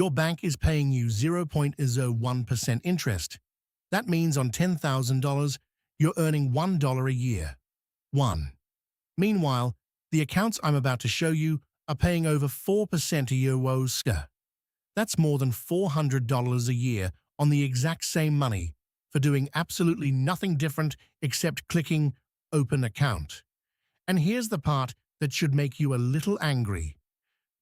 Your bank is paying you 0.01% interest. That means on $10,000, you're earning $1 a year. 1. Meanwhile, the accounts I'm about to show you are paying over 4% a year. That's more than $400 a year on the exact same money for doing absolutely nothing different except clicking Open Account. And here's the part that should make you a little angry.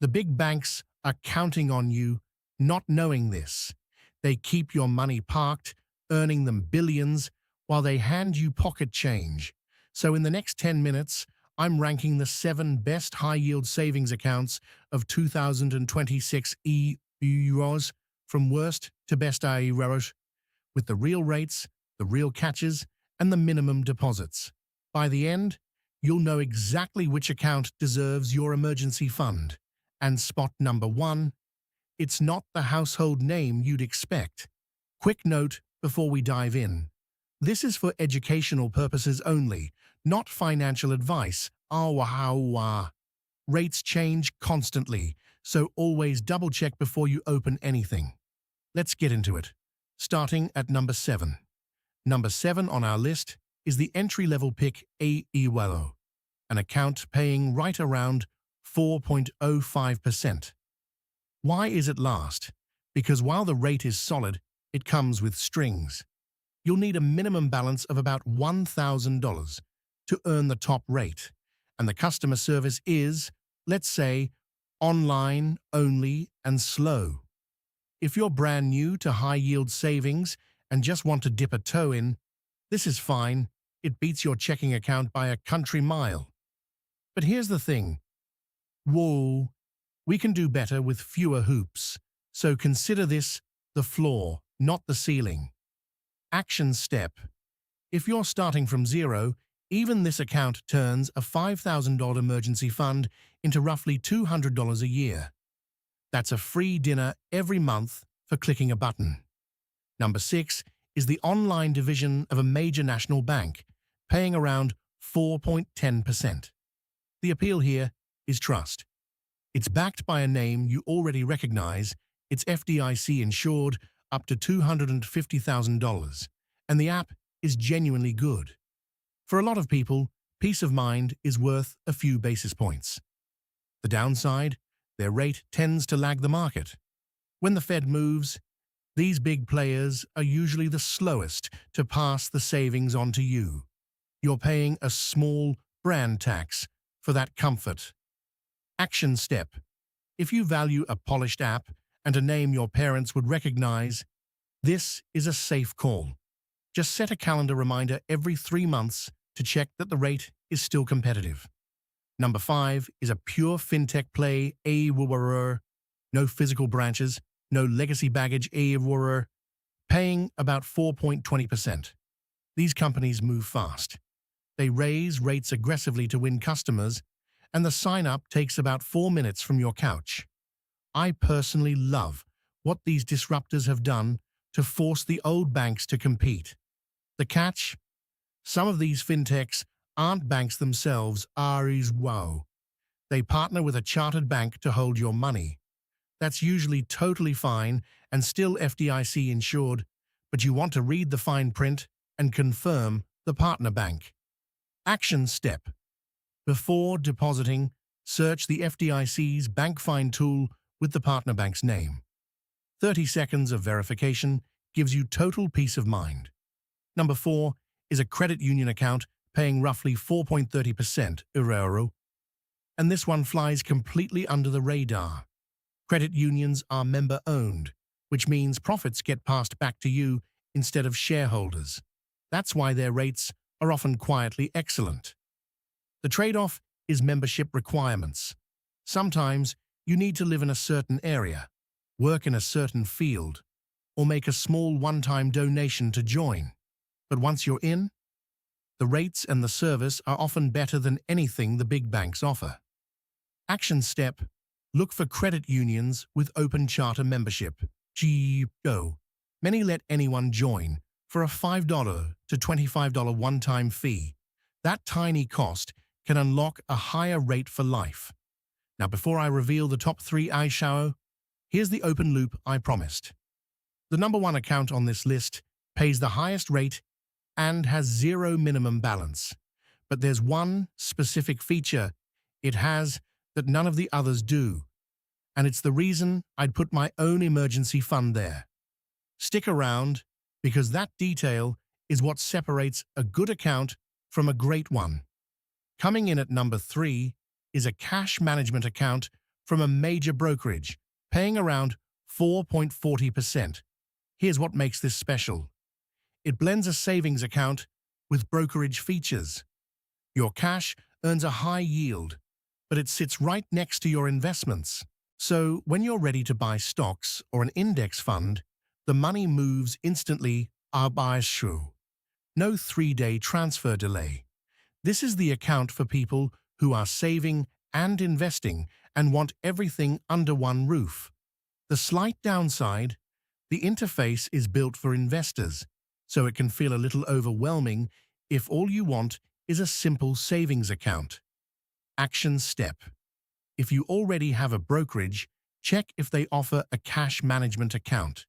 The big banks are counting on you not knowing this. They keep your money parked, earning them billions, while they hand you pocket change. So in the next 10 minutes, I'm ranking the 7 best high-yield savings accounts of 2026 euros from worst to best euros, with the real rates, the real catches, and the minimum deposits. By the end, you'll know exactly which account deserves your emergency fund. And spot number 1, it's not the household name you'd expect. Quick note before we dive in. This is for educational purposes only, not financial advice. Rates change constantly, so always double-check before you open anything. Let's get into it. Starting at number 7. Number 7 on our list is the entry-level pick AEWELO, an account paying right around 4.05%. Why is it last? Because while the rate is solid, it comes with strings. You'll need a minimum balance of about $1,000 to earn the top rate, and the customer service is, let's say, online only and slow. If you're brand new to high-yield savings and just want to dip a toe in, this is fine. It beats your checking account by a country mile. But here's the thing. Whoa, we can do better with fewer hoops, so consider this the floor, not the ceiling. Action step. If you're starting from zero, even this account turns a $5,000 emergency fund into roughly $200 a year. That's a free dinner every month for clicking a button. Number 6 is the online division of a major national bank, paying around 4.10%. The appeal here is trust. It's backed by a name you already recognize, it's FDIC insured up to $250,000, and the app is genuinely good. For a lot of people, peace of mind is worth a few basis points. The downside, their rate tends to lag the market. When the Fed moves, these big players are usually the slowest to pass the savings on to you. You're paying a small brand tax for that comfort. Action step. If you value a polished app and a name your parents would recognize, this is a safe call. Just set a calendar reminder every 3 months to check that the rate is still competitive. Number 5 is a pure fintech play, no physical branches, no legacy baggage, paying about 4.20%. These companies move fast. They raise rates aggressively to win customers, and the sign-up takes about 4 minutes from your couch. I personally love what these disruptors have done to force the old banks to compete. The catch? Some of these fintechs aren't banks themselves, They partner with a chartered bank to hold your money. That's usually totally fine and still FDIC insured, but you want to read the fine print and confirm the partner bank. Action step. Before depositing, search the FDIC's bank find tool with the partner bank's name. 30 seconds of verification gives you total peace of mind. Number 4 is a credit union account paying roughly 4.30%, and this one flies completely under the radar. Credit unions are member-owned, which means profits get passed back to you instead of shareholders. That's why their rates are often quietly excellent. The trade-off is membership requirements. Sometimes you need to live in a certain area, work in a certain field, or make a small one-time donation to join. But once you're in, the rates and the service are often better than anything the big banks offer. Action step. Look for credit unions with open charter membership. Many let anyone join for a $5 to $25 one-time fee. That tiny cost can unlock a higher rate for life. Now, before I reveal the top 3 eyeshadow, Here's the open loop I promised. The number one account on this list pays the highest rate and has zero minimum balance. But there's one specific feature it has that none of the others do, and it's the reason I'd put my own emergency fund there. Stick around, because that detail is what separates a good account from a great one. Coming in at number 3 is a cash management account from a major brokerage, paying around 4.40%. Here's what makes this special. It blends a savings account with brokerage features. Your cash earns a high yield, but it sits right next to your investments. So when you're ready to buy stocks or an index fund, the money moves instantly. No 3-day transfer delay. This is the account for people who are saving and investing and want everything under one roof. The slight downside: the interface is built for investors, so it can feel a little overwhelming if all you want is a simple savings account. Action step. If you already have a brokerage, check if they offer a cash management account.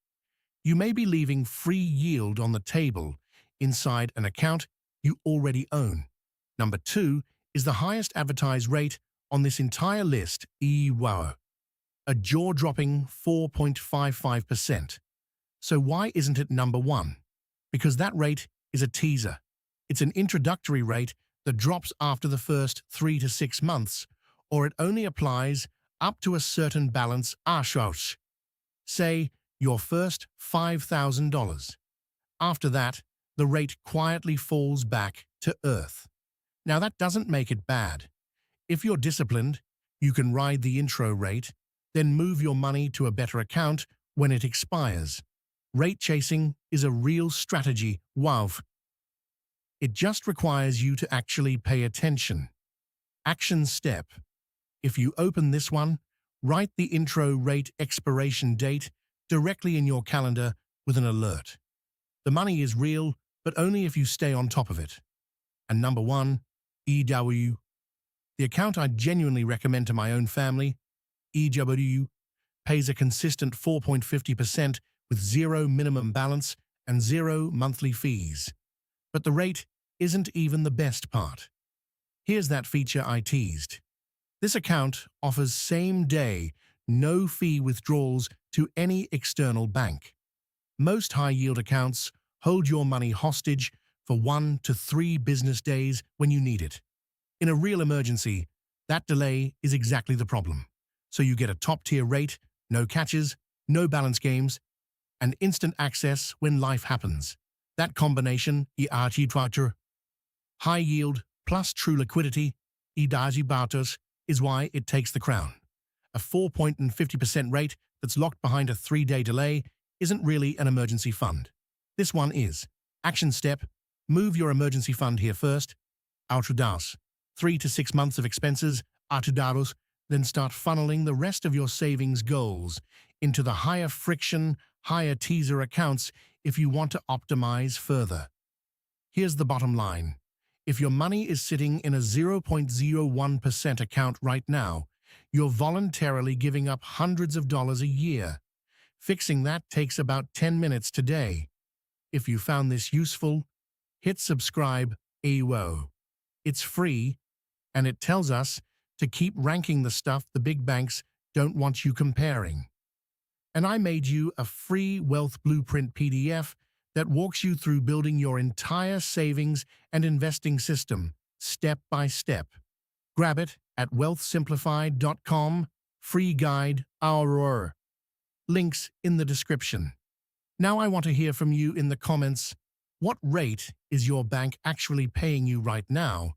You may be leaving free yield on the table inside an account you already own. Number 2 is the highest advertised rate on this entire list, wow, a jaw-dropping 4.55%. So why isn't it number 1? Because that rate is a teaser. It's an introductory rate that drops after the first 3 to 6 months, or it only applies up to a certain balance, say your first $5,000. After that, the rate quietly falls back to earth. Now that doesn't make it bad. If you're disciplined, you can ride the intro rate, then move your money to a better account when it expires. Rate chasing is a real strategy, wow. It just requires you to actually pay attention. Action step. If you open this one, write the intro rate expiration date directly in your calendar with an alert. The money is real, but only if you stay on top of it. And number 1, EW. The account I genuinely recommend to my own family, EW, pays a consistent 4.50% with zero minimum balance and zero monthly fees. But the rate isn't even the best part. Here's that feature I teased. This account offers same-day, no-fee withdrawals to any external bank. Most high-yield accounts hold your money hostage for 1 to 3 business days when you need it. In a real emergency, that delay is exactly the problem. So you get a top-tier rate, no catches, no balance games, and instant access when life happens. That combination, high yield plus true liquidity, is why it takes the crown. A 4.50% rate that's locked behind a 3-day delay isn't really an emergency fund. This one is. Action step: move your emergency fund here first. Outrudaus. 3 to 6 months of expenses, Artudados, then start funneling the rest of your savings goals into the higher friction, higher teaser accounts if you want to optimize further. Here's the bottom line. If your money is sitting in a 0.01% account right now, you're voluntarily giving up hundreds of dollars a year. Fixing that takes about 10 minutes today. If you found this useful, hit subscribe. It's free, and it tells us to keep ranking the stuff the big banks don't want you comparing. And I made you a free Wealth Blueprint PDF that walks you through building your entire savings and investing system, step by step. Grab it at wealthsimplified.com, free guide, our links in the description. Now I want to hear from you in the comments. What rate is your bank actually paying you right now?